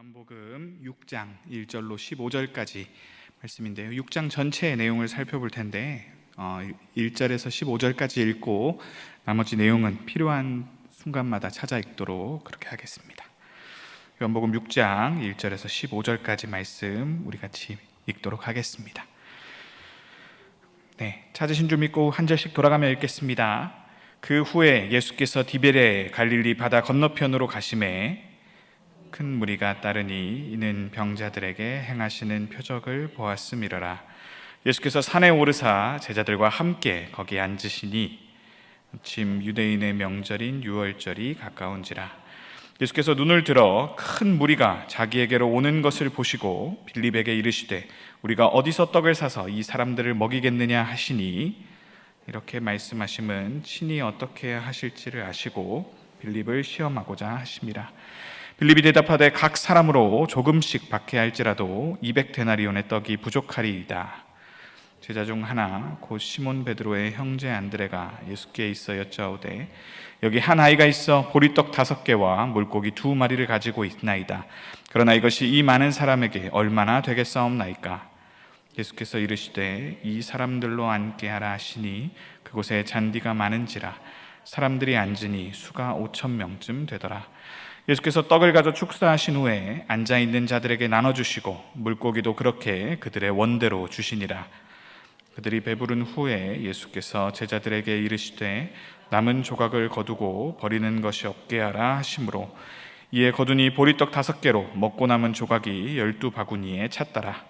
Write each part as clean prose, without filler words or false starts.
요한복음 6장 1절로 15절까지 말씀인데요. 6장 전체의 내용을 살펴볼 텐데 1절에서 15절까지 읽고 나머지 내용은 필요한 순간마다 찾아 읽도록 그렇게 하겠습니다. 요한복음 6장 1절에서 15절까지 말씀 우리 같이 읽도록 하겠습니다. 찾으신 줄 믿고 한 절씩 돌아가며 읽겠습니다. 그 후에 예수께서 디베레 갈릴리 바다 건너편으로 가시매 큰 무리가 따르니 이는 병자들에게 행하시는 표적을 보았음이러라. 예수께서 산에 오르사 제자들과 함께 거기 앉으시니 침 유대인의 명절인 유월절이 가까운지라. 예수께서 눈을 들어 큰 무리가 자기에게로 오는 것을 보시고 빌립에게 이르시되 우리가 어디서 떡을 사서 이 사람들을 먹이겠느냐 하시니, 이렇게 말씀하심은 친히 어떻게 하실지를 아시고 빌립을 시험하고자 하심이라. 빌립이 대답하되 각 사람으로 조금씩 받게 할지라도 200데나리온의 떡이 부족하리이다. 제자 중 하나 곧 시몬 베드로의 형제 안드레가 예수께 있어 여짜오되 여기 한 아이가 있어 보리떡 5개와 물고기 2마리를 가지고 있나이다. 그러나 이것이 이 많은 사람에게 얼마나 되겠사옵나이까? 예수께서 이르시되 이 사람들로 앉게 하라 하시니 그곳에 잔디가 많은지라 사람들이 앉으니 수가 5,000명쯤 되더라. 예수께서 떡을 가져 축사하신 후에 앉아있는 자들에게 나눠주시고 물고기도 그렇게 그들의 원대로 주시니라. 그들이 배부른 후에 예수께서 제자들에게 이르시되 남은 조각을 거두고 버리는 것이 없게 하라 하심으로 이에 거두니 보리떡 5개로 먹고 남은 조각이 12바구니에 찼더라.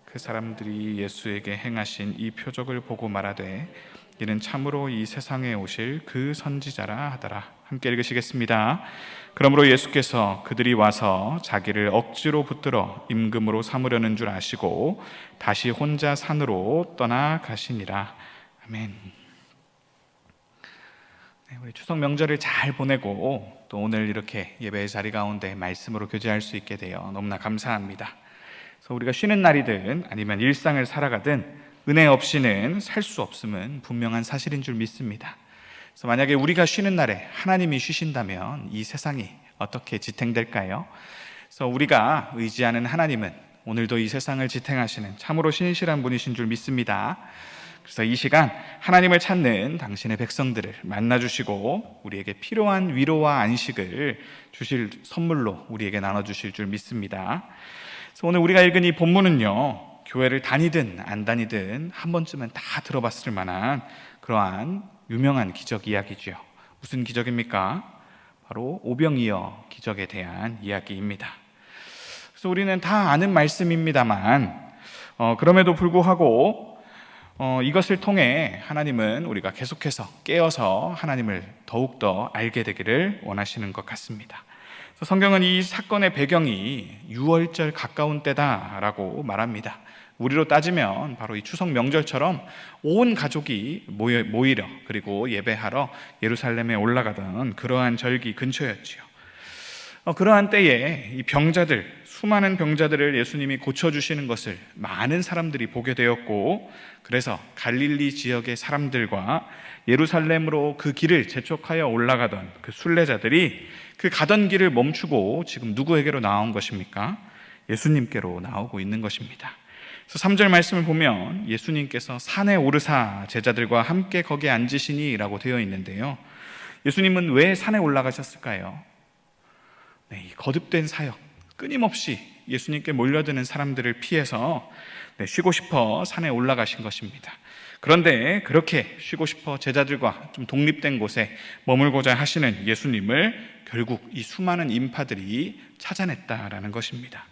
그 사람들이 예수에게 행하신 이 표적을 보고 말하되 이는 참으로 이 세상에 오실 그 선지자라 하더라. 함께 읽으시겠습니다. 그러므로 예수께서 그들이 와서 자기를 억지로 붙들어 임금으로 삼으려는 줄 아시고 다시 혼자 산으로 떠나가시니라. 아멘. 우리 추석 명절을 잘 보내고 또 오늘 이렇게 예배의 자리 가운데 말씀으로 교제할 수 있게 되어 너무나 감사합니다. 그래서 우리가 쉬는 날이든 아니면 일상을 살아가든 은혜 없이는 살 수 없음은 분명한 사실인 줄 믿습니다. 그래서 만약에 우리가 쉬는 날에 하나님이 쉬신다면 이 세상이 어떻게 지탱될까요? 그래서 우리가 의지하는 하나님은 오늘도 이 세상을 지탱하시는 참으로 신실한 분이신 줄 믿습니다. 그래서 이 시간 하나님을 찾는 당신의 백성들을 만나주시고 우리에게 필요한 위로와 안식을 주실 선물로 우리에게 나눠주실 줄 믿습니다. 그래서 오늘 우리가 읽은 이 본문은요, 교회를 다니든 안 다니든 한 번쯤은 다 들어봤을 만한 그러한 유명한 기적 이야기죠. 무슨 기적입니까? 바로 오병이어 기적에 대한 이야기입니다. 그래서 우리는 다 아는 말씀입니다만 그럼에도 불구하고 이것을 통해 하나님은 우리가 계속해서 깨어서 하나님을 더욱더 알게 되기를 원하시는 것 같습니다. 성경은 이 사건의 배경이 유월절 가까운 때다라고 말합니다. 우리로 따지면 바로 이 추석 명절처럼 온 가족이 모이려 그리고 예배하러 예루살렘에 올라가던 그러한 절기 근처였지요. 그러한 때에 이 병자들, 수많은 병자들을 예수님이 고쳐주시는 것을 많은 사람들이 보게 되었고, 그래서 갈릴리 지역의 사람들과 예루살렘으로 그 길을 재촉하여 올라가던 그 순례자들이 그 가던 길을 멈추고 지금 누구에게로 나온 것입니까? 예수님께로 나오고 있는 것입니다. 그래서 3절 말씀을 보면 예수님께서 산에 오르사 제자들과 함께 거기에 앉으시니 라고 되어 있는데요, 예수님은 왜 산에 올라가셨을까요? 이 거듭된 사역, 끊임없이 예수님께 몰려드는 사람들을 피해서 쉬고 싶어 산에 올라가신 것입니다. 그런데 그렇게 쉬고 싶어 제자들과 좀 독립된 곳에 머물고자 하시는 예수님을 결국 이 수많은 인파들이 찾아냈다라는 것입니다.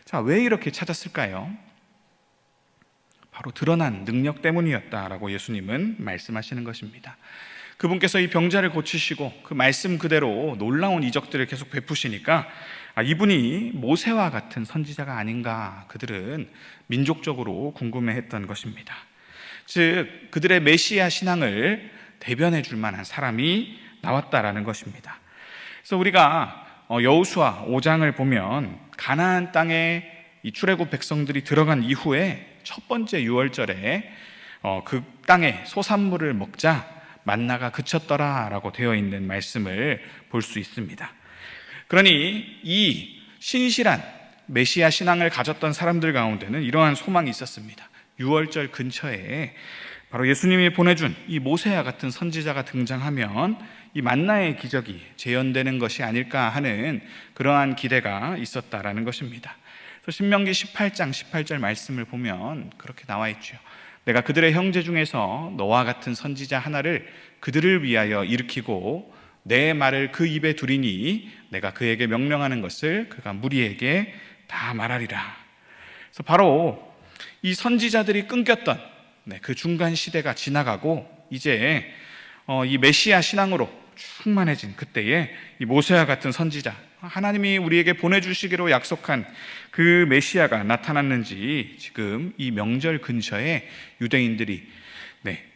자, 왜 이렇게 찾았을까요? 바로 드러난 능력 때문이었다라고 예수님은 말씀하시는 것입니다. 그분께서 이 병자를 고치시고 그 말씀 그대로 놀라운 이적들을 계속 베푸시니까 이분이 모세와 같은 선지자가 아닌가 그들은 민족적으로 궁금해했던 것입니다. 즉 그들의 메시아 신앙을 대변해 줄 만한 사람이 나왔다라는 것입니다. 그래서 우리가 여호수아 5장을 보면 가나안 땅에 이 출애굽 백성들이 들어간 이후에 첫 번째 유월절에 그 땅에 소산물을 먹자 만나가 그쳤더라 라고 되어 있는 말씀을 볼 수 있습니다. 그러니 이 신실한 메시아 신앙을 가졌던 사람들 가운데는 이러한 소망이 있었습니다. 6월절 근처에 바로 예수님이 보내준 이 모세와 같은 선지자가 등장하면 이 만나의 기적이 재현되는 것이 아닐까 하는 그러한 기대가 있었다라는 것입니다. 그래서 신명기 18장 18절 말씀을 보면 그렇게 나와 있죠. 내가 그들의 형제 중에서 너와 같은 선지자 하나를 그들을 위하여 일으키고 내 말을 그 입에 두리니 내가 그에게 명령하는 것을 그가 무리에게 다 말하리라. 그래서 바로 이 선지자들이 끊겼던 그 중간 시대가 지나가고 이제 이 메시아 신앙으로 충만해진 그때에 이 모세와 같은 선지자, 하나님이 우리에게 보내주시기로 약속한 그 메시아가 나타났는지 지금 이 명절 근처에 유대인들이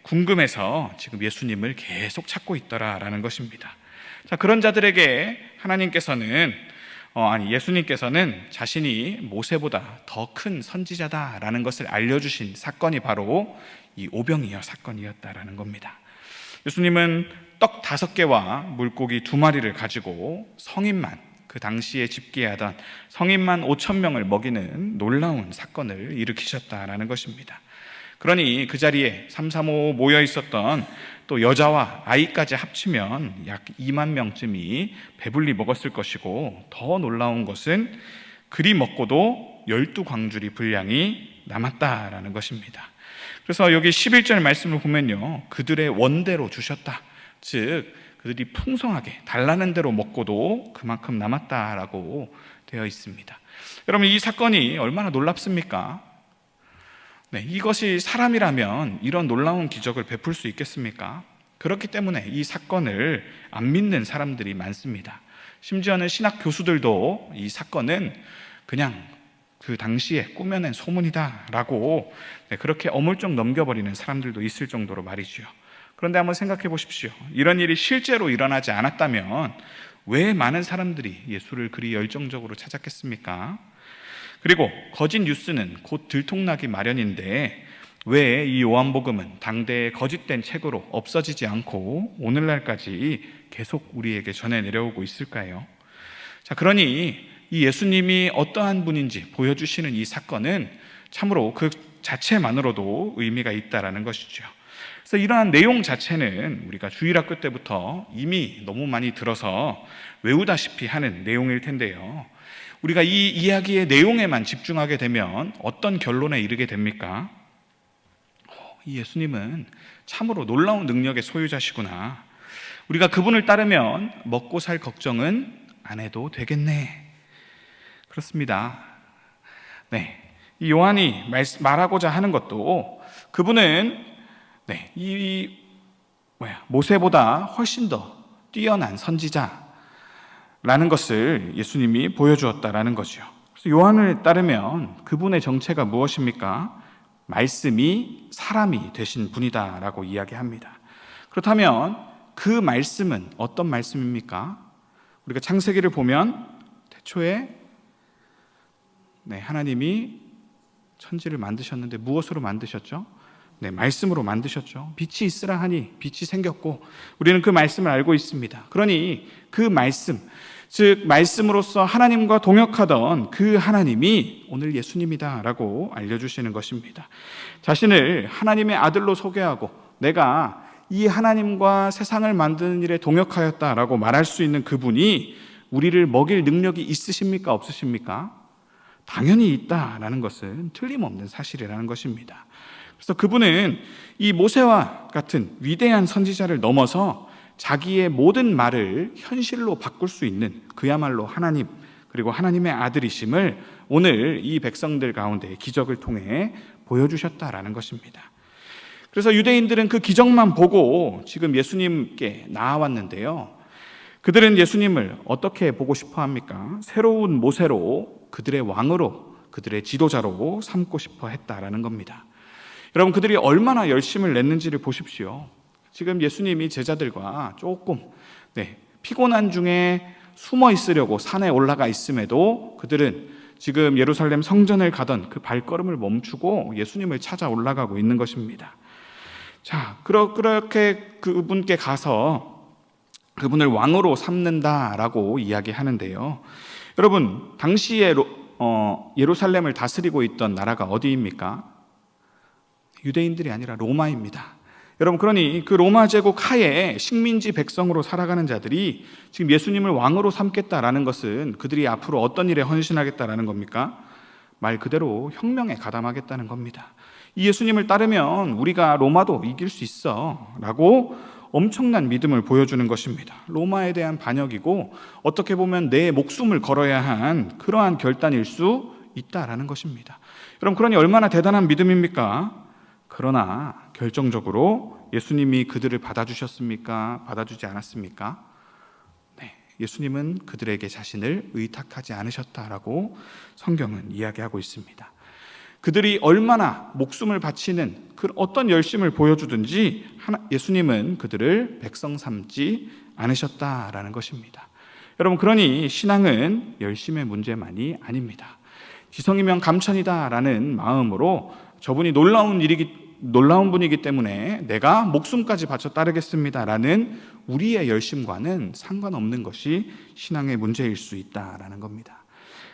궁금해서 지금 예수님을 계속 찾고 있더라라는 것입니다. 자, 그런 자들에게 예수님께서는 자신이 모세보다 더 큰 선지자다라는 것을 알려주신 사건이 바로 이 오병이어 사건이었다라는 겁니다. 예수님은 떡 5개와 물고기 2마리를 가지고 그 당시에 집계하던 성인만 5,000명을 먹이는 놀라운 사건을 일으키셨다라는 것입니다. 그러니 그 자리에 335 모여 있었던 또 여자와 아이까지 합치면 약 2만 명쯤이 배불리 먹었을 것이고, 더 놀라운 것은 그리 먹고도 12광주리 분량이 남았다라는 것입니다. 그래서 여기 11절 말씀을 보면요, 그들의 원대로 주셨다, 즉 그들이 풍성하게 달라는 대로 먹고도 그만큼 남았다라고 되어 있습니다. 여러분, 이 사건이 얼마나 놀랍습니까? 이것이 사람이라면 이런 놀라운 기적을 베풀 수 있겠습니까? 그렇기 때문에 이 사건을 안 믿는 사람들이 많습니다. 심지어는 신학 교수들도 이 사건은 그냥 그 당시에 꾸며낸 소문이다라고 그렇게 어물쩍 넘겨버리는 사람들도 있을 정도로 말이죠. 그런데 한번 생각해 보십시오. 이런 일이 실제로 일어나지 않았다면 왜 많은 사람들이 예수를 그리 열정적으로 찾았겠습니까? 그리고 거짓 뉴스는 곧 들통나기 마련인데 왜 이 요한복음은 당대의 거짓된 책으로 없어지지 않고 오늘날까지 계속 우리에게 전해 내려오고 있을까요? 자, 그러니 이 예수님이 어떠한 분인지 보여주시는 이 사건은 참으로 그 자체만으로도 의미가 있다라는 것이죠. 그래서 이러한 내용 자체는 우리가 주일학교 때부터 이미 너무 많이 들어서 외우다시피 하는 내용일 텐데요, 우리가 이 이야기의 내용에만 집중하게 되면 어떤 결론에 이르게 됩니까? 이 예수님은 참으로 놀라운 능력의 소유자시구나, 우리가 그분을 따르면 먹고 살 걱정은 안 해도 되겠네. 그렇습니다. 이 요한이 말하고자 하는 것도 그분은 모세보다 훨씬 더 뛰어난 선지자라는 것을 예수님이 보여주었다라는 거죠. 그래서 요한을 따르면 그분의 정체가 무엇입니까? 말씀이 사람이 되신 분이다라고 이야기합니다. 그렇다면 그 말씀은 어떤 말씀입니까? 우리가 창세기를 보면 태초에 하나님이 천지를 만드셨는데 무엇으로 만드셨죠? 말씀으로 만드셨죠. 빛이 있으라 하니 빛이 생겼고, 우리는 그 말씀을 알고 있습니다. 그러니 그 말씀, 즉 말씀으로서 하나님과 동역하던 그 하나님이 오늘 예수님이다라고 알려주시는 것입니다. 자신을 하나님의 아들로 소개하고 내가 이 하나님과 세상을 만드는 일에 동역하였다라고 말할 수 있는 그분이 우리를 먹일 능력이 있으십니까? 없으십니까? 당연히 있다라는 것은 틀림없는 사실이라는 것입니다. 그래서 그분은 이 모세와 같은 위대한 선지자를 넘어서 자기의 모든 말을 현실로 바꿀 수 있는 그야말로 하나님, 그리고 하나님의 아들이심을 오늘 이 백성들 가운데 기적을 통해 보여주셨다라는 것입니다. 그래서 유대인들은 그 기적만 보고 지금 예수님께 나아왔는데요, 그들은 예수님을 어떻게 보고 싶어 합니까? 새로운 모세로, 그들의 왕으로, 그들의 지도자로 삼고 싶어 했다라는 겁니다. 여러분, 그들이 얼마나 열심을 냈는지를 보십시오. 지금 예수님이 제자들과 조금 피곤한 중에 숨어 있으려고 산에 올라가 있음에도 그들은 지금 예루살렘 성전을 가던 그 발걸음을 멈추고 예수님을 찾아 올라가고 있는 것입니다. 자, 그렇게 그분께 가서 그분을 왕으로 삼는다라고 이야기하는데요, 여러분, 당시에 예루살렘을 다스리고 있던 나라가 어디입니까? 유대인들이 아니라 로마입니다. 여러분, 그러니 그 로마 제국 하에 식민지 백성으로 살아가는 자들이 지금 예수님을 왕으로 삼겠다라는 것은 그들이 앞으로 어떤 일에 헌신하겠다라는 겁니까? 말 그대로 혁명에 가담하겠다는 겁니다. 이 예수님을 따르면 우리가 로마도 이길 수 있어 라고 엄청난 믿음을 보여주는 것입니다. 로마에 대한 반역이고 어떻게 보면 내 목숨을 걸어야 한 그러한 결단일 수 있다라는 것입니다. 여러분, 그러니 얼마나 대단한 믿음입니까? 그러나 결정적으로 예수님이 그들을 받아주셨습니까? 받아주지 않았습니까? 네, 예수님은 그들에게 자신을 의탁하지 않으셨다라고 성경은 이야기하고 있습니다. 그들이 얼마나 목숨을 바치는 그 어떤 열심을 보여주든지 예수님은 그들을 백성 삼지 않으셨다라는 것입니다. 여러분, 그러니 신앙은 열심의 문제만이 아닙니다. 지성이면 감천이다라는 마음으로 저분이 놀라운 분이기 때문에 내가 목숨까지 바쳐 따르겠습니다라는 우리의 열심과는 상관없는 것이 신앙의 문제일 수 있다라는 겁니다.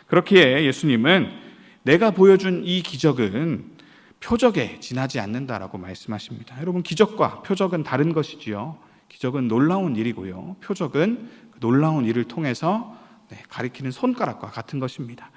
그렇기에 예수님은 내가 보여준 이 기적은 표적에 지나지 않는다라고 말씀하십니다. 여러분, 기적과 표적은 다른 것이지요. 기적은 놀라운 일이고요, 표적은 그 놀라운 일을 통해서 가리키는 손가락과 같은 것입니다.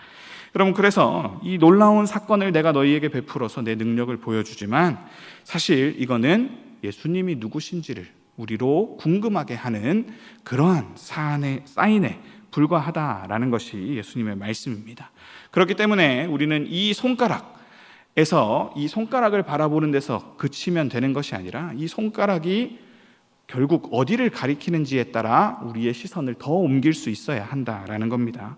여러분, 그래서 이 놀라운 사건을 내가 너희에게 베풀어서 내 능력을 보여주지만 사실 이거는 예수님이 누구신지를 우리로 궁금하게 하는 그러한 사인에 불과하다라는 것이 예수님의 말씀입니다. 그렇기 때문에 우리는 이 손가락에서 이 손가락을 바라보는 데서 그치면 되는 것이 아니라 이 손가락이 결국 어디를 가리키는지에 따라 우리의 시선을 더 옮길 수 있어야 한다라는 겁니다.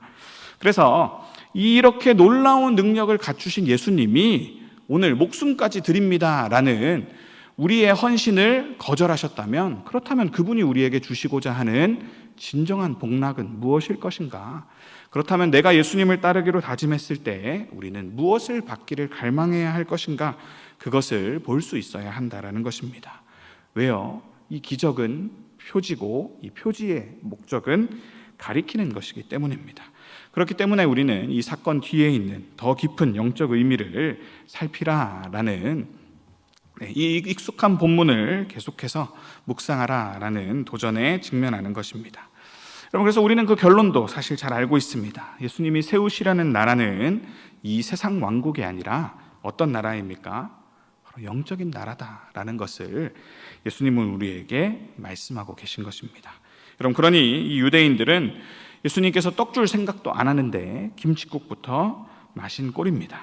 그래서 이렇게 놀라운 능력을 갖추신 예수님이 오늘 목숨까지 드립니다라는 우리의 헌신을 거절하셨다면, 그렇다면 그분이 우리에게 주시고자 하는 진정한 복락은 무엇일 것인가? 그렇다면 내가 예수님을 따르기로 다짐했을 때 우리는 무엇을 받기를 갈망해야 할 것인가? 그것을 볼 수 있어야 한다라는 것입니다. 왜요? 이 기적은 표지고 이 표지의 목적은 가리키는 것이기 때문입니다. 그렇기 때문에 우리는 이 사건 뒤에 있는 더 깊은 영적 의미를 살피라라는 이 익숙한 본문을 계속해서 묵상하라라는 도전에 직면하는 것입니다. 여러분, 그래서 우리는 그 결론도 사실 잘 알고 있습니다. 예수님이 세우시려는 나라는 이 세상 왕국이 아니라 어떤 나라입니까? 바로 영적인 나라다라는 것을 예수님은 우리에게 말씀하고 계신 것입니다. 여러분, 그러니 이 유대인들은 예수님께서 떡 줄 생각도 안 하는데 김칫국부터 마신 꼴입니다.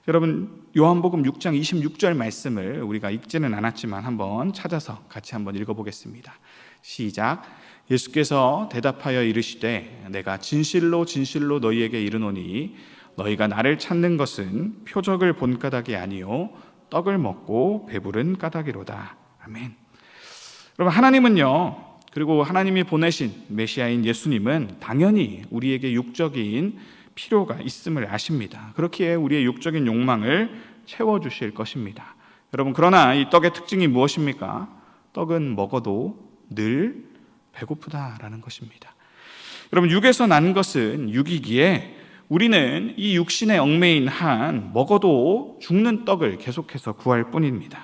여러분, 요한복음 6장 26절 말씀을 우리가 읽지는 않았지만 한번 찾아서 같이 한번 읽어보겠습니다. 시작. 예수께서 대답하여 이르시되 내가 진실로 진실로 너희에게 이르노니 너희가 나를 찾는 것은 표적을 본 까닭이 아니요 떡을 먹고 배부른 까닭이로다. 아멘. 여러분, 하나님은요, 그리고 하나님이 보내신 메시아인 예수님은 당연히 우리에게 육적인 필요가 있음을 아십니다. 그렇기에 우리의 육적인 욕망을 채워주실 것입니다. 여러분, 그러나 이 떡의 특징이 무엇입니까? 떡은 먹어도 늘 배고프다라는 것입니다. 여러분, 육에서 난 것은 육이기에 우리는 이 육신의 얽매인 한 먹어도 죽는 떡을 계속해서 구할 뿐입니다.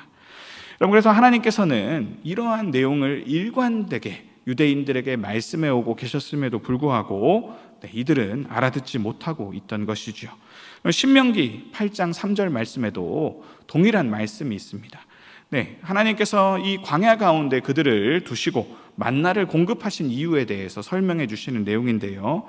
여러분, 그래서 하나님께서는 이러한 내용을 일관되게 유대인들에게 말씀해 오고 계셨음에도 불구하고 이들은 알아듣지 못하고 있던 것이죠. 신명기 8장 3절 말씀에도 동일한 말씀이 있습니다. 하나님께서 이 광야 가운데 그들을 두시고 만나를 공급하신 이유에 대해서 설명해 주시는 내용인데요,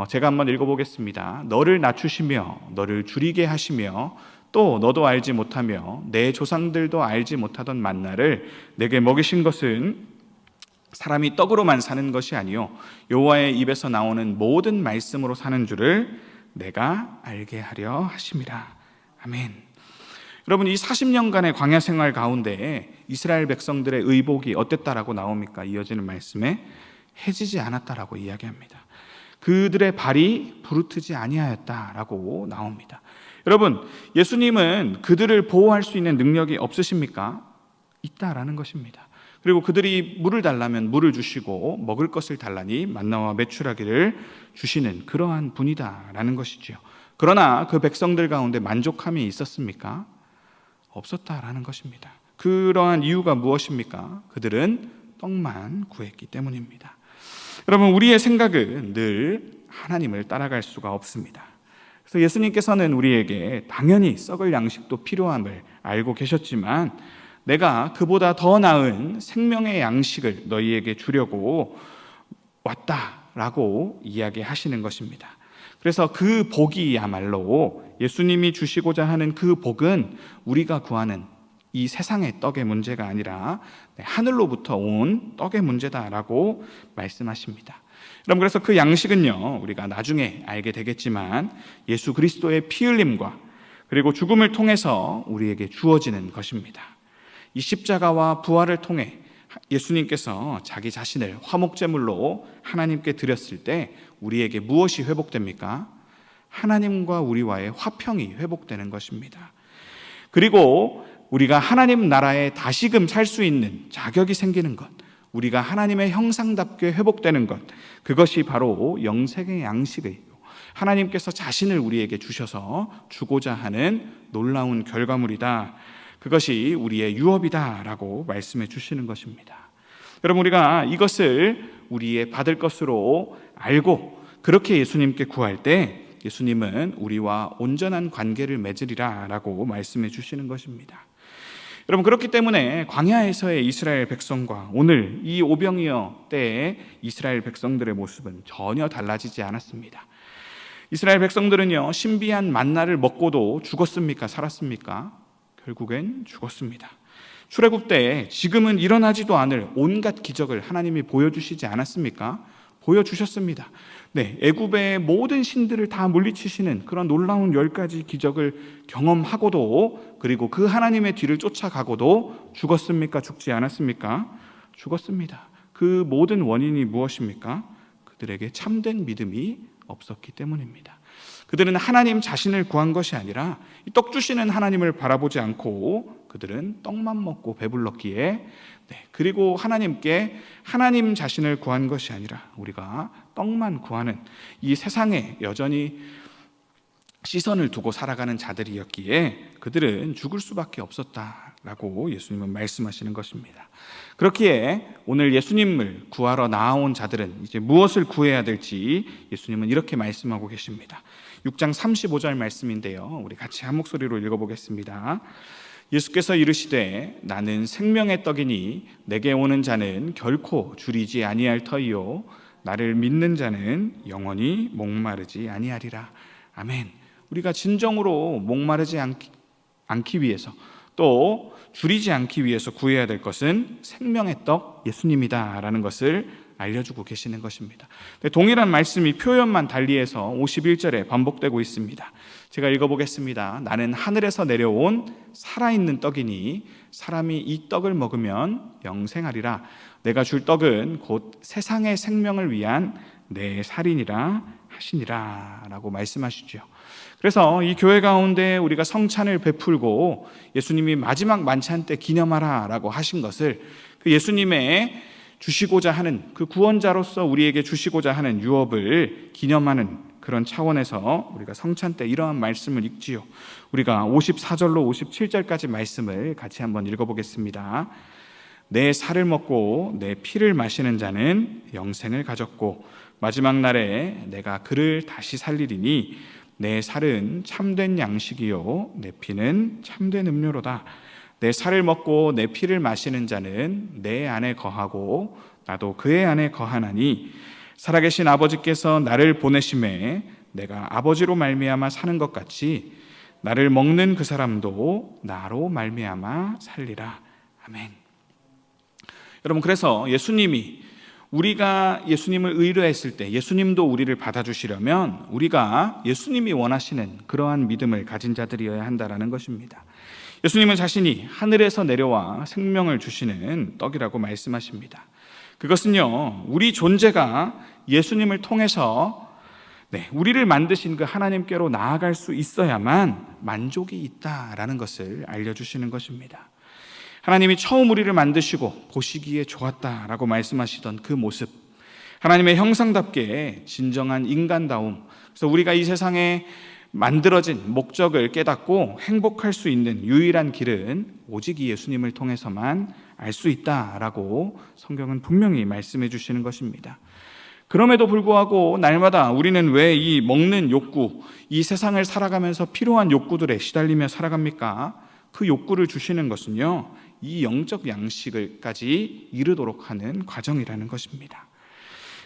제가 한번 읽어보겠습니다. 너를 낮추시며 너를 줄이게 하시며 또 너도 알지 못하며 내 조상들도 알지 못하던 만나를 내게 먹이신 것은 사람이 떡으로만 사는 것이 아니요 여호와의 입에서 나오는 모든 말씀으로 사는 줄을 내가 알게 하려 하심이라. 아멘. 여러분, 이 40년간의 광야 생활 가운데 이스라엘 백성들의 의복이 어땠다라고 나옵니까? 이어지는 말씀에 해지지 않았다라고 이야기합니다. 그들의 발이 부르트지 아니하였다라고 나옵니다. 여러분, 예수님은 그들을 보호할 수 있는 능력이 없으십니까? 있다라는 것입니다. 그리고 그들이 물을 달라면 물을 주시고 먹을 것을 달라니 만나와 메추라기를 주시는 그러한 분이다라는 것이지요. 그러나 그 백성들 가운데 만족함이 있었습니까? 없었다라는 것입니다. 그러한 이유가 무엇입니까? 그들은 떡만 구했기 때문입니다. 여러분, 우리의 생각은 늘 하나님을 따라갈 수가 없습니다. 그래서 예수님께서는 우리에게 당연히 썩을 양식도 필요함을 알고 계셨지만 내가 그보다 더 나은 생명의 양식을 너희에게 주려고 왔다라고 이야기하시는 것입니다. 그래서 그 복이야말로 예수님이 주시고자 하는 그 복은 우리가 구하는 이 세상의 떡의 문제가 아니라 하늘로부터 온 떡의 문제다라고 말씀하십니다. 여러분, 그래서 그 양식은요, 우리가 나중에 알게 되겠지만 예수 그리스도의 피 흘림과 그리고 죽음을 통해서 우리에게 주어지는 것입니다. 이 십자가와 부활을 통해 예수님께서 자기 자신을 화목제물로 하나님께 드렸을 때 우리에게 무엇이 회복됩니까? 하나님과 우리와의 화평이 회복되는 것입니다. 그리고 우리가 하나님 나라에 다시금 살 수 있는 자격이 생기는 것, 우리가 하나님의 형상답게 회복되는 것, 그것이 바로 영생의 양식이고 하나님께서 자신을 우리에게 주셔서 주고자 하는 놀라운 결과물이다. 그것이 우리의 유업이다라고 말씀해 주시는 것입니다. 여러분, 우리가 이것을 우리의 받을 것으로 알고 그렇게 예수님께 구할 때 예수님은 우리와 온전한 관계를 맺으리라라고 말씀해 주시는 것입니다. 여러분, 그렇기 때문에 광야에서의 이스라엘 백성과 오늘 이 오병이어 때의 이스라엘 백성들의 모습은 전혀 달라지지 않았습니다. 이스라엘 백성들은요, 신비한 만나를 먹고도 죽었습니까? 살았습니까? 결국엔 죽었습니다. 출애굽 때 지금은 일어나지도 않을 온갖 기적을 하나님이 보여주시지 않았습니까? 보여주셨습니다. 네, 애굽의 모든 신들을 다 물리치시는 그런 놀라운 10가지 기적을 경험하고도, 그리고 그 하나님의 뒤를 쫓아가고도 죽었습니까? 죽지 않았습니까? 죽었습니다. 그 모든 원인이 무엇입니까? 그들에게 참된 믿음이 없었기 때문입니다. 그들은 하나님 자신을 구한 것이 아니라 떡 주시는 하나님을 바라보지 않고 그들은 떡만 먹고 배불렀기에, 그리고 하나님께 하나님 자신을 구한 것이 아니라 우리가 떡만 구하는 이 세상에 여전히 시선을 두고 살아가는 자들이었기에 그들은 죽을 수밖에 없었다라고 예수님은 말씀하시는 것입니다. 그렇기에 오늘 예수님을 구하러 나아온 자들은 이제 무엇을 구해야 될지 예수님은 이렇게 말씀하고 계십니다. 6장 35절 말씀인데요, 우리 같이 한 목소리로 읽어보겠습니다. 예수께서 이르시되 나는 생명의 떡이니 내게 오는 자는 결코 줄이지 아니할 터이요 나를 믿는 자는 영원히 목마르지 아니하리라. 아멘. 우리가 진정으로 목마르지 않기 위해서, 또 줄이지 않기 위해서 구해야 될 것은 생명의 떡 예수님이다라는 것을 알려주고 계시는 것입니다. 동일한 말씀이 표현만 달리해서 51절에 반복되고 있습니다. 제가 읽어보겠습니다. 나는 하늘에서 내려온 살아있는 떡이니 사람이 이 떡을 먹으면 영생하리라. 내가 줄 떡은 곧 세상의 생명을 위한 내 살이니라 하시니라 라고 말씀하시죠. 그래서 이 교회 가운데 우리가 성찬을 베풀고 예수님이 마지막 만찬 때 기념하라 라고 하신 것을 그 예수님의 주시고자 하는 그 구원자로서 우리에게 주시고자 하는 유업을 기념하는 그런 차원에서 우리가 성찬 때 이러한 말씀을 읽지요. 우리가 54절로 57절까지 말씀을 같이 한번 읽어보겠습니다. 내 살을 먹고 내 피를 마시는 자는 영생을 가졌고 마지막 날에 내가 그를 다시 살리리니 내 살은 참된 양식이요 내 피는 참된 음료로다. 내 살을 먹고 내 피를 마시는 자는 내 안에 거하고 나도 그의 안에 거하나니 살아계신 아버지께서 나를 보내심에 내가 아버지로 말미암아 사는 것 같이 나를 먹는 그 사람도 나로 말미암아 살리라. 아멘. 여러분, 그래서 예수님이 우리가 예수님을 의뢰했을 때 예수님도 우리를 받아주시려면 우리가 예수님이 원하시는 그러한 믿음을 가진 자들이어야 한다는 것입니다. 예수님은 자신이 하늘에서 내려와 생명을 주시는 떡이라고 말씀하십니다. 그것은요, 우리 존재가 예수님을 통해서 우리를 만드신 그 하나님께로 나아갈 수 있어야만 만족이 있다라는 것을 알려주시는 것입니다. 하나님이 처음 우리를 만드시고 보시기에 좋았다라고 말씀하시던 그 모습, 하나님의 형상답게 진정한 인간다움, 그래서 우리가 이 세상에 만들어진 목적을 깨닫고 행복할 수 있는 유일한 길은 오직 이 예수님을 통해서만 알 수 있다라고 성경은 분명히 말씀해 주시는 것입니다. 그럼에도 불구하고 날마다 우리는 왜 이 먹는 욕구, 이 세상을 살아가면서 필요한 욕구들에 시달리며 살아갑니까? 그 욕구를 주시는 것은요, 이 영적 양식을까지 이르도록 하는 과정이라는 것입니다.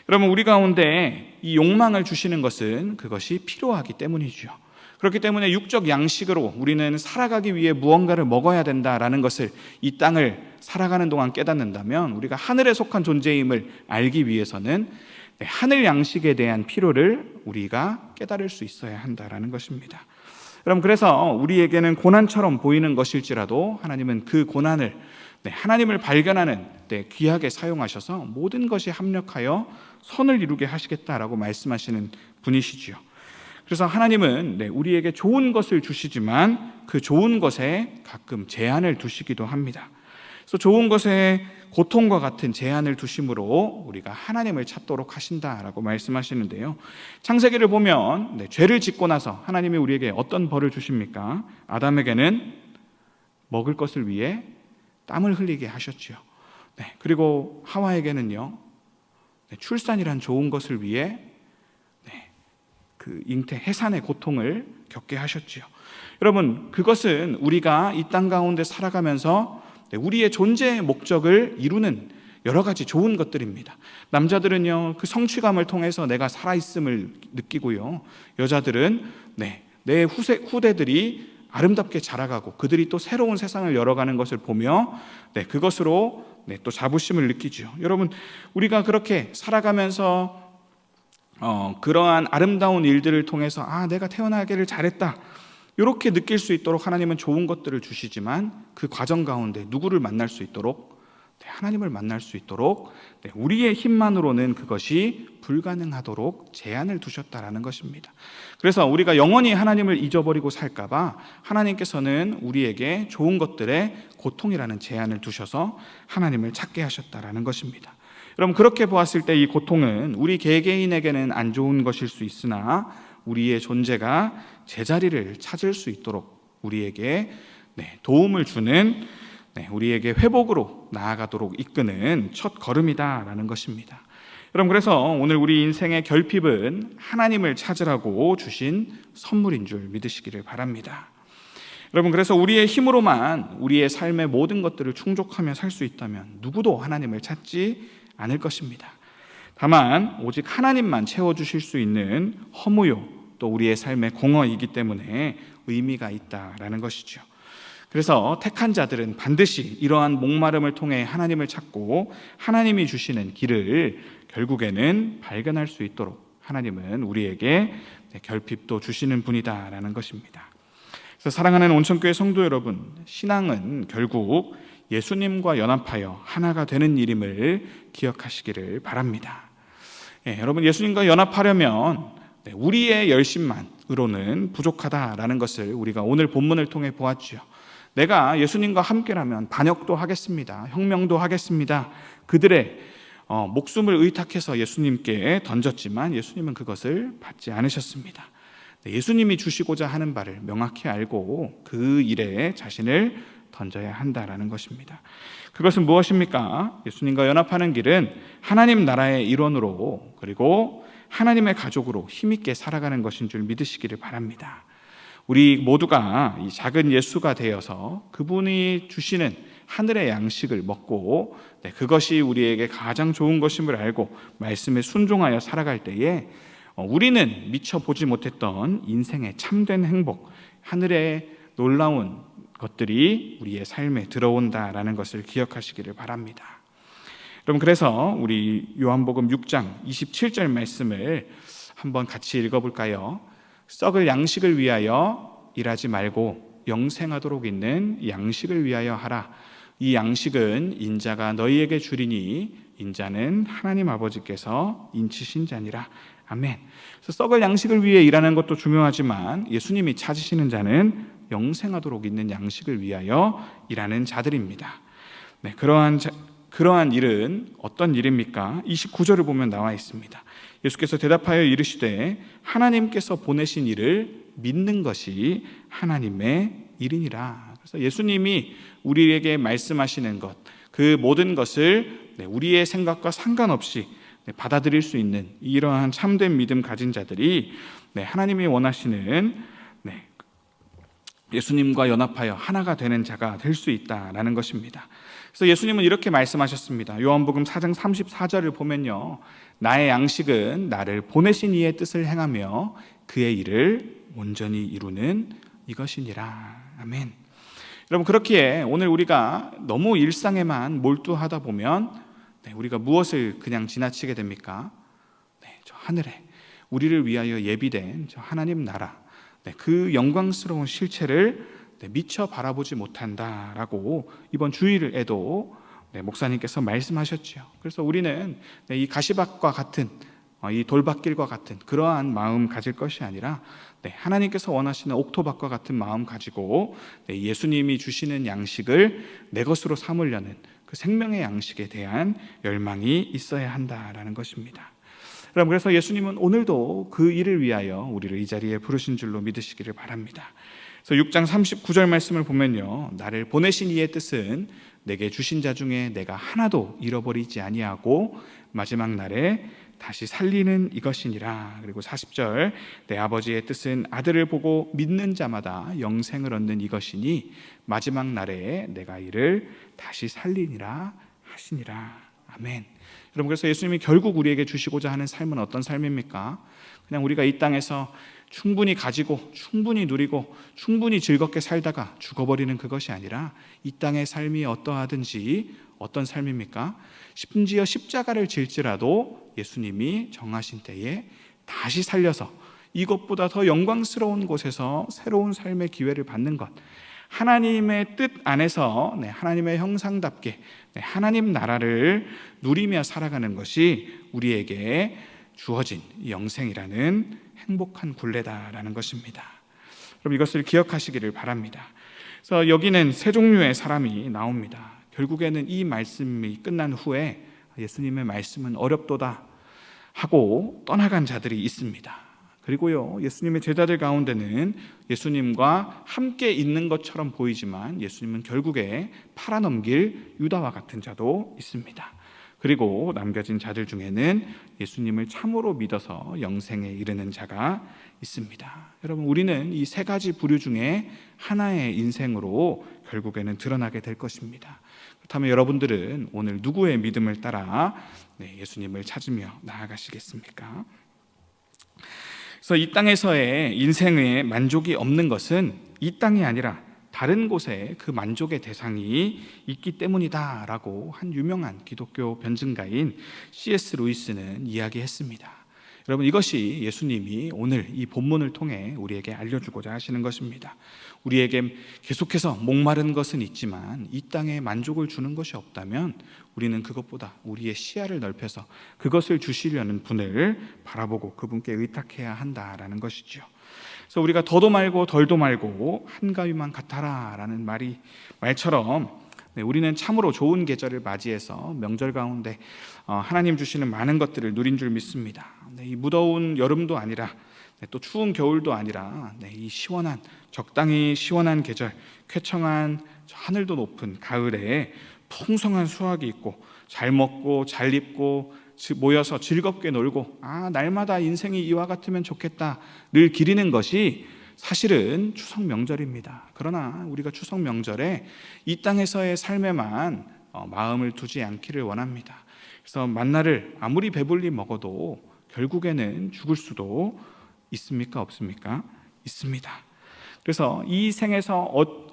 여러분, 우리 가운데 이 욕망을 주시는 것은 그것이 필요하기 때문이죠. 그렇기 때문에 육적 양식으로 우리는 살아가기 위해 무언가를 먹어야 된다라는 것을 이 땅을 살아가는 동안 깨닫는다면, 우리가 하늘에 속한 존재임을 알기 위해서는 하늘 양식에 대한 필요를 우리가 깨달을 수 있어야 한다라는 것입니다. 여러분, 그래서 우리에게는 고난처럼 보이는 것일지라도 하나님은 그 고난을 하나님을 발견하는 데 귀하게 사용하셔서 모든 것이 합력하여 선을 이루게 하시겠다라고 말씀하시는 분이시지요. 그래서 하나님은 우리에게 좋은 것을 주시지만 그 좋은 것에 가끔 제한을 두시기도 합니다. 그래서 좋은 것에 고통과 같은 제한을 두심으로 우리가 하나님을 찾도록 하신다라고 말씀하시는데요. 창세기를 보면 죄를 짓고 나서 하나님이 우리에게 어떤 벌을 주십니까? 아담에게는 먹을 것을 위해 땀을 흘리게 하셨지요. 그리고 하와에게는요, 출산이란 좋은 것을 위해 그 잉태 해산의 고통을 겪게 하셨지요. 여러분, 그것은 우리가 이 땅 가운데 살아가면서 우리의 존재의 목적을 이루는 여러 가지 좋은 것들입니다. 남자들은요, 그 성취감을 통해서 내가 살아있음을 느끼고요, 여자들은 내 후대들이 아름답게 자라가고 그들이 또 새로운 세상을 열어가는 것을 보며 그것으로 또 자부심을 느끼죠. 여러분, 우리가 그렇게 살아가면서 그러한 아름다운 일들을 통해서 내가 태어나기를 잘했다, 이렇게 느낄 수 있도록 하나님은 좋은 것들을 주시지만 그 과정 가운데 누구를 만날 수 있도록, 하나님을 만날 수 있도록 우리의 힘만으로는 그것이 불가능하도록 제한을 두셨다라는 것입니다. 그래서 우리가 영원히 하나님을 잊어버리고 살까봐 하나님께서는 우리에게 좋은 것들에 고통이라는 제한을 두셔서 하나님을 찾게 하셨다라는 것입니다. 여러분, 그렇게 보았을 때 이 고통은 우리 개개인에게는 안 좋은 것일 수 있으나 우리의 존재가 제자리를 찾을 수 있도록 우리에게 도움을 주는, 우리에게 회복으로 나아가도록 이끄는 첫 걸음이다라는 것입니다. 여러분, 그래서 오늘 우리 인생의 결핍은 하나님을 찾으라고 주신 선물인 줄 믿으시기를 바랍니다. 여러분, 그래서 우리의 힘으로만 우리의 삶의 모든 것들을 충족하며 살 수 있다면 누구도 하나님을 찾지 않을 것입니다. 다만 오직 하나님만 채워주실 수 있는 허무요, 또 우리의 삶의 공허이기 때문에 의미가 있다라는 것이죠. 그래서 택한 자들은 반드시 이러한 목마름을 통해 하나님을 찾고 하나님이 주시는 길을 결국에는 발견할 수 있도록 하나님은 우리에게 결핍도 주시는 분이다라는 것입니다. 그래서 사랑하는 온천교회 성도 여러분, 신앙은 결국 예수님과 연합하여 하나가 되는 일임을 기억하시기를 바랍니다. 여러분, 예수님과 연합하려면 우리의 열심만으로는 부족하다라는 것을 우리가 오늘 본문을 통해 보았죠. 내가 예수님과 함께라면 반역도 하겠습니다, 혁명도 하겠습니다. 그들의 목숨을 의탁해서 예수님께 던졌지만 예수님은 그것을 받지 않으셨습니다. 예수님이 주시고자 하는 바를 명확히 알고 그 일에 자신을 던져야 한다라는 것입니다. 그것은 무엇입니까? 예수님과 연합하는 길은 하나님 나라의 일원으로, 그리고 하나님의 가족으로 힘있게 살아가는 것인 줄 믿으시기를 바랍니다. 우리 모두가 이 작은 예수가 되어서 그분이 주시는 하늘의 양식을 먹고 그것이 우리에게 가장 좋은 것임을 알고 말씀에 순종하여 살아갈 때에 우리는 미처 보지 못했던 인생의 참된 행복, 하늘의 놀라운 것들이 우리의 삶에 들어온다라는 것을 기억하시기를 바랍니다. 여러분, 그래서 우리 요한복음 6장 27절 말씀을 한번 같이 읽어볼까요? 썩을 양식을 위하여 일하지 말고 영생하도록 있는 양식을 위하여 하라. 이 양식은 인자가 너희에게 주리니 인자는 하나님 아버지께서 인치신 자니라. 아멘. 그래서 썩을 양식을 위해 일하는 것도 중요하지만 예수님이 찾으시는 자는 영생하도록 있는 양식을 위하여 일하는 자들입니다. 네, 그러한 일은 어떤 일입니까? 29절을 보면 나와 있습니다. 예수께서 대답하여 이르시되 하나님께서 보내신 일을 믿는 것이 하나님의 일이니라. 그래서 예수님이 우리에게 말씀하시는 것, 그 모든 것을 우리의 생각과 상관없이 받아들일 수 있는 이러한 참된 믿음 가진 자들이 하나님이 원하시는 예수님과 연합하여 하나가 되는 자가 될 수 있다라는 것입니다. 그래서 예수님은 이렇게 말씀하셨습니다. 요한복음 4장 34절을 보면요, 나의 양식은 나를 보내신 이의 뜻을 행하며 그의 일을 온전히 이루는 이것이니라. 아멘. 여러분, 그렇기에 오늘 우리가 너무 일상에만 몰두하다 보면 우리가 무엇을 그냥 지나치게 됩니까? 저 하늘에 우리를 위하여 예비된 저 하나님 나라, 그 영광스러운 실체를 미처 바라보지 못한다라고 이번 주일에도 목사님께서 말씀하셨죠. 그래서 우리는 이 가시밭과 같은, 이 돌밭길과 같은 그러한 마음 가질 것이 아니라 하나님께서 원하시는 옥토밭과 같은 마음 가지고 예수님이 주시는 양식을 내 것으로 삼으려는 그 생명의 양식에 대한 열망이 있어야 한다라는 것입니다. 여러분, 그래서 예수님은 오늘도 그 일을 위하여 우리를 이 자리에 부르신 줄로 믿으시기를 바랍니다. 그래서 6장 39절 말씀을 보면요, 나를 보내신 이의 뜻은 내게 주신 자 중에 내가 하나도 잃어버리지 아니하고 마지막 날에 다시 살리는 이것이니라. 그리고 40절, 내 아버지의 뜻은 아들을 보고 믿는 자마다 영생을 얻는 이것이니 마지막 날에 내가 이를 다시 살리니라 하시니라. 아멘. 여러분, 그래서 예수님이 결국 우리에게 주시고자 하는 삶은 어떤 삶입니까? 그냥 우리가 이 땅에서 충분히 가지고 충분히 누리고 충분히 즐겁게 살다가 죽어버리는 그것이 아니라 이 땅의 삶이 어떠하든지 어떤 삶입니까? 심지어 십자가를 질지라도 예수님이 정하신 때에 다시 살려서 이것보다 더 영광스러운 곳에서 새로운 삶의 기회를 받는 것, 하나님의 뜻 안에서 하나님의 형상답게 하나님 나라를 누리며 살아가는 것이 우리에게 주어진 영생이라는 행복한 굴레다라는 것입니다. 여러분, 이것을 기억하시기를 바랍니다. 그래서 여기는 세 종류의 사람이 나옵니다. 결국에는 이 말씀이 끝난 후에 예수님의 말씀은 어렵도다 하고 떠나간 자들이 있습니다. 그리고요, 예수님의 제자들 가운데는 예수님과 함께 있는 것처럼 보이지만 예수님은 결국에 팔아넘길 유다와 같은 자도 있습니다. 그리고 남겨진 자들 중에는 예수님을 참으로 믿어서 영생에 이르는 자가 있습니다. 여러분, 우리는 이 세 가지 부류 중에 하나의 인생으로 결국에는 드러나게 될 것입니다. 그렇다면 여러분들은 오늘 누구의 믿음을 따라 예수님을 찾으며 나아가시겠습니까? 그래서 이 땅에서의 인생에 만족이 없는 것은 이 땅이 아니라 다른 곳에 그 만족의 대상이 있기 때문이다라고 한 유명한 기독교 변증가인 C.S. 루이스는 이야기했습니다. 여러분, 이것이 예수님이 오늘 이 본문을 통해 우리에게 알려주고자 하시는 것입니다. 우리에게 계속해서 목마른 것은 있지만 이 땅에 만족을 주는 것이 없다면 우리는 그것보다 우리의 시야를 넓혀서 그것을 주시려는 분을 바라보고 그분께 의탁해야 한다라는 것이죠. 그래서 우리가 더도 말고 덜도 말고 한가위만 같아라라는 말처럼 우리는 참으로 좋은 계절을 맞이해서 명절 가운데 하나님 주시는 많은 것들을 누린 줄 믿습니다. 이 무더운 여름도 아니라 또 추운 겨울도 아니라 이 시원한, 적당히 시원한 계절, 쾌청한 하늘도 높은 가을에 풍성한 수확이 있고 잘 먹고 잘 입고 모여서 즐겁게 놀고 날마다 인생이 이와 같으면 좋겠다를 기리는 것이 사실은 추석 명절입니다. 그러나 우리가 추석 명절에 이 땅에서의 삶에만 마음을 두지 않기를 원합니다. 그래서 만나를 아무리 배불리 먹어도 결국에는 죽을 수도 있습니까? 없습니까? 있습니다. 그래서 이 생에서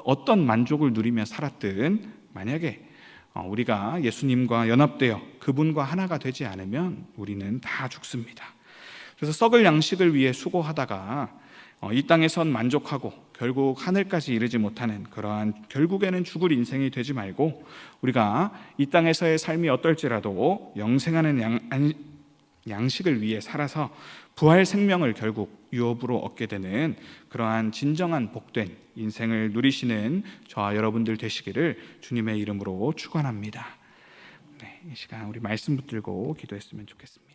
어떤 만족을 누리며 살았든 만약에 우리가 예수님과 연합되어 그분과 하나가 되지 않으면 우리는 다 죽습니다. 그래서 썩을 양식을 위해 수고하다가 이 땅에선 만족하고 결국 하늘까지 이르지 못하는 그러한 결국에는 죽을 인생이 되지 말고 우리가 이 땅에서의 삶이 어떨지라도 영생하는 양식을 위해 살아서 부활 생명을 결국 유업으로 얻게 되는 그러한 진정한 복된 인생을 누리시는 저와 여러분들 되시기를 주님의 이름으로 축원합니다. 이 시간 우리 말씀 붙들고 기도했으면 좋겠습니다.